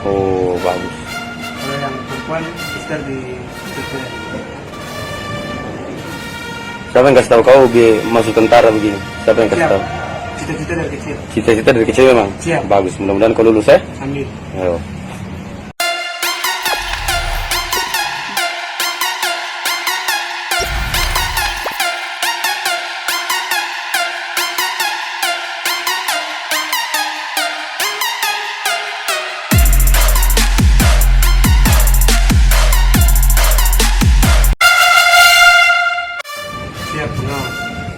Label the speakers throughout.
Speaker 1: Oh, bagus.
Speaker 2: Kalau yang perempuan sister di TPR.
Speaker 1: Siapa yang kasih tahu kau masuk tentara begini? Siapa yang kasih
Speaker 2: Siap.
Speaker 1: tahu?
Speaker 2: Cita-cita dari kecil.
Speaker 1: Cita-cita dari kecil memang?
Speaker 2: Siap.
Speaker 1: Bagus, mudah-mudahan kau lulus ya.
Speaker 2: Amin.
Speaker 1: Ayo.
Speaker 2: Siap, pengawas.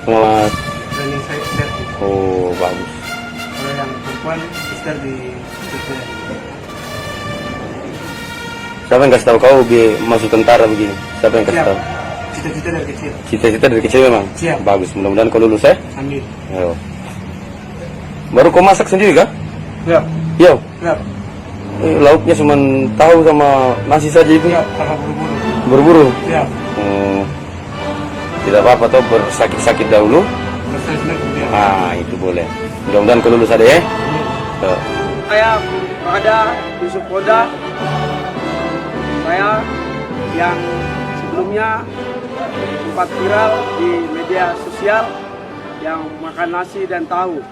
Speaker 1: Selamat.
Speaker 2: Training saya sister.
Speaker 1: Oh, bagus.
Speaker 2: Kalau yang perempuan sister di TPR.
Speaker 1: Siapa yang kasih tahu kau masuk tentara begini? Siapa yang kasih
Speaker 2: Siap.
Speaker 1: tahu?
Speaker 2: Cita-cita dari kecil.
Speaker 1: Cita-cita dari kecil memang?
Speaker 2: Siap.
Speaker 1: Bagus, mudah-mudahan kau lulus ya.
Speaker 2: Amin.
Speaker 1: Ayo. Baru kau masak sendiri kah?
Speaker 2: Siap.
Speaker 1: Yo.
Speaker 2: Siap.
Speaker 1: Lauknya cuma tahu sama nasi saja itu?
Speaker 2: Siap, karena buru-buru.
Speaker 1: Buru-buru?
Speaker 2: Siap.
Speaker 1: Tidak apa-apa toh, bersakit-sakit dahulu.
Speaker 2: Bersenang kemudian.
Speaker 1: Itu boleh. Mudah-mudahan kau lulus ada ya.
Speaker 3: Saya ada Yusuf Wonda. Saya yang sebelumnya sempat viral di media sosial yang makan nasi dan tahu.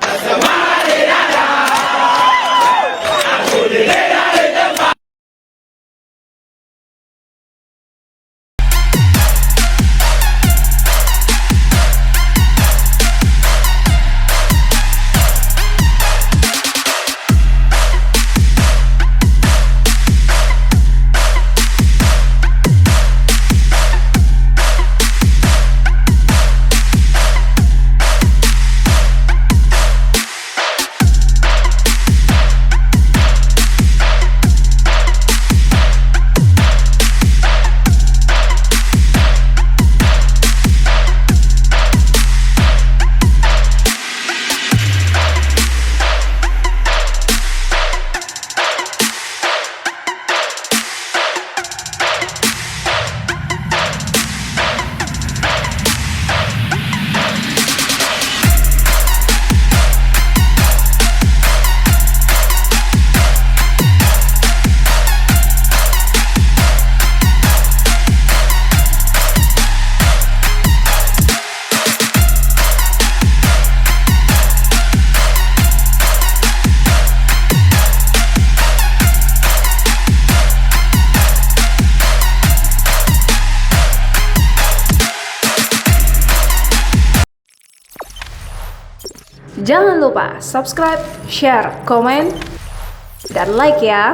Speaker 4: Jangan lupa subscribe, share, komen, dan like ya.